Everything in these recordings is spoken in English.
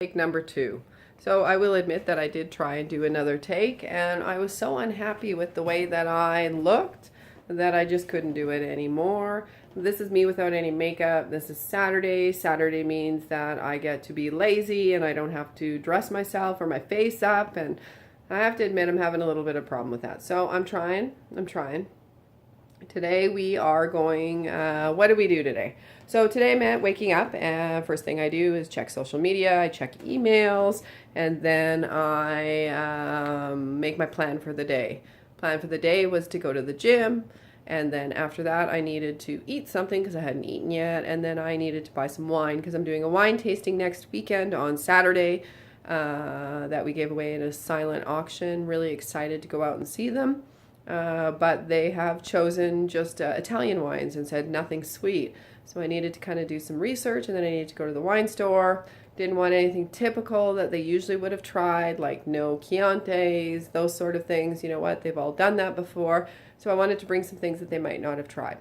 Take number 2. So I will admit that I did try and do another take, and I was so unhappy with the way that I looked that I just couldn't do it anymore. This is me without any makeup. This is Saturday. Saturday means that I get to be lazy and I don't have to dress myself or my face up, and I have to admit I'm having a little bit of a problem with that. So I'm trying. Today we are going, what do we do today? So today I'm waking up, and first thing I do is check social media, I check emails, and then I make my plan for the day. Plan for the day was to go to the gym, and then after that I needed to eat something because I hadn't eaten yet, and then I needed to buy some wine because I'm doing a wine tasting next weekend on Saturday that we gave away in a silent auction. Really excited to go out and see them. But they have chosen just Italian wines and said nothing sweet. So I needed to kind of do some research, and then I needed to go to the wine store. Didn't want anything typical that they usually would have tried, like no Chiantis, those sort of things. You know what? They've all done that before. So I wanted to bring some things that they might not have tried.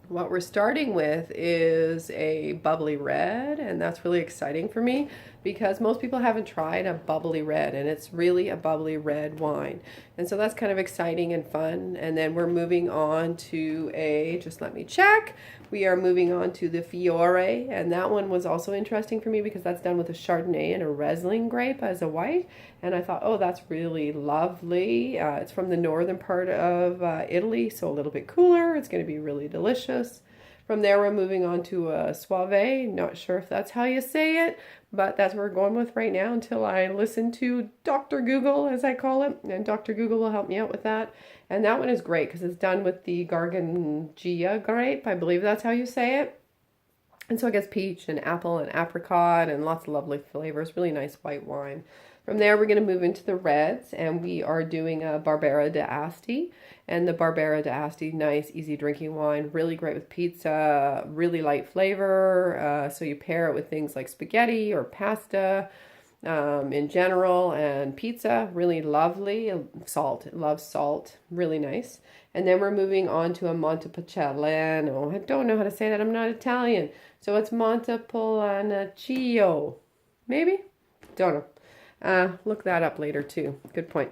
What we're starting with is a bubbly red, and that's really exciting for me because most people haven't tried a bubbly red, and it's really a bubbly red wine. And so that's kind of exciting and fun. And then we're moving on to just let me check. We are moving on to the Fiore, and that one was also interesting for me because that's done with a Chardonnay and a Riesling grape as a white. And I thought, oh, that's really lovely. It's from the northern part of Italy, so a little bit cooler. It's going to be really delicious. From there, we're moving on to a Soave. Not sure if that's how you say it, but that's what we're going with right now until I listen to Dr. Google, as I call it. And Dr. Google will help me out with that. And that one is great because it's done with the Gargangia grape. I believe that's how you say it. And so it gets peach and apple and apricot and lots of lovely flavors. Really nice white wine. From there, we're going to move into the reds, and we are doing a Barbera d'Asti. And the Barbera d'Asti, nice, easy drinking wine, really great with pizza, really light flavor. So you pair it with things like spaghetti or pasta in general, and pizza, really lovely. Salt, love salt, really nice. And then we're moving on to a Montepulciano. I don't know how to say that, I'm not Italian. So it's Montepulciano, maybe? Don't know. Look that up later too. Good point.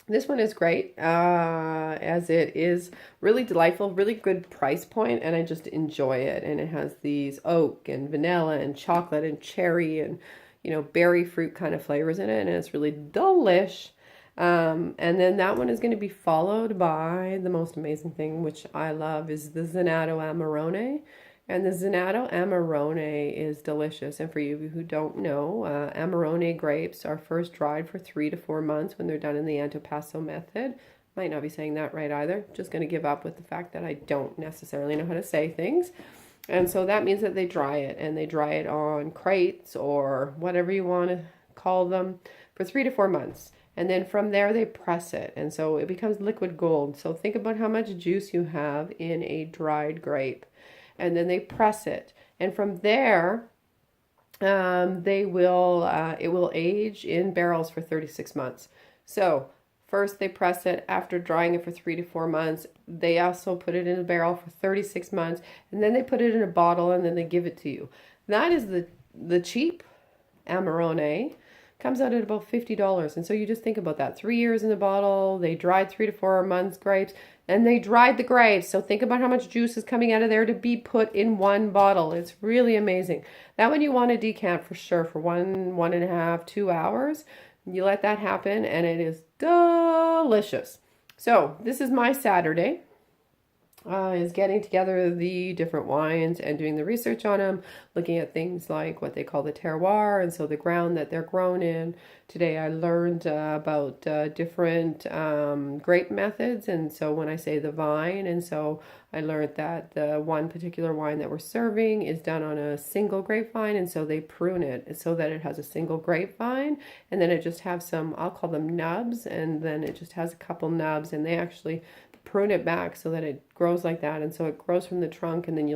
This one is great as it is really delightful, really good price point, and I just enjoy it. And it has these oak and vanilla and chocolate and cherry and, you know, berry fruit kind of flavors in it, and it's really delish. And then that one is going to be followed by the most amazing thing, which I love, is the Zenato Amarone. And the Zenato Amarone is delicious. And for you who don't know, Amarone grapes are first dried for 3 to 4 months when they're done in the antipasto method. Might not be saying that right either. Just going to give up with the fact that I don't necessarily know how to say things. And so that means that they dry it, and they dry it on crates or whatever you want to call them for 3 to 4 months. And then from there they press it, and so it becomes liquid gold. So think about how much juice you have in a dried grape. And then they press it, and from there it will age in barrels for 36 months. So first they press it. After drying it for 3 to 4 months, they also put it in a barrel for 36 months, and then they put it in a bottle, and then they give it to you. That is the cheap Amarone. Comes out at about $50. And so you just think about that. 3 years in the bottle, they dried 3 to 4 months grapes, and they dried the grapes. So think about how much juice is coming out of there to be put in one bottle. It's really amazing. That one you want to decant for sure for 1.5, 2 hours. You let that happen, and it is delicious. So this is my Saturday. Is getting together the different wines and doing the research on them, looking at things like what they call the terroir, and so the ground that they're grown in. Today I learned about different grape methods, and so when I say the vine, and so I learned that the one particular wine that we're serving is done on a single grapevine, and so they prune it so that it has a single grapevine, and then it just has some, I'll call them nubs, and then it just has a couple nubs, and they actually prune it back so that it grows like that. And so it grows from the trunk, and then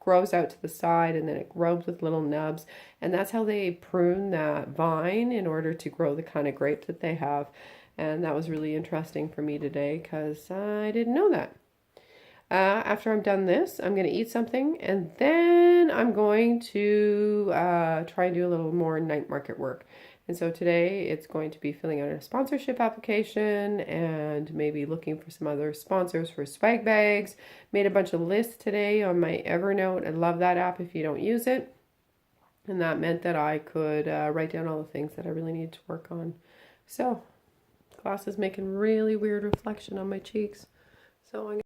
grows out to the side, and then it grows with little nubs. And that's how they prune that vine in order to grow the kind of grape that they have. And that was really interesting for me today because I didn't know that. After I'm done this, I'm going to eat something, and then I'm going to try and do a little more night market work. And so today it's going to be filling out a sponsorship application and maybe looking for some other sponsors for swag bags. Made a bunch of lists today on my Evernote. I love that app if you don't use it. And that meant that I could write down all the things that I really need to work on. So, glass is making really weird reflection on my cheeks. So I'm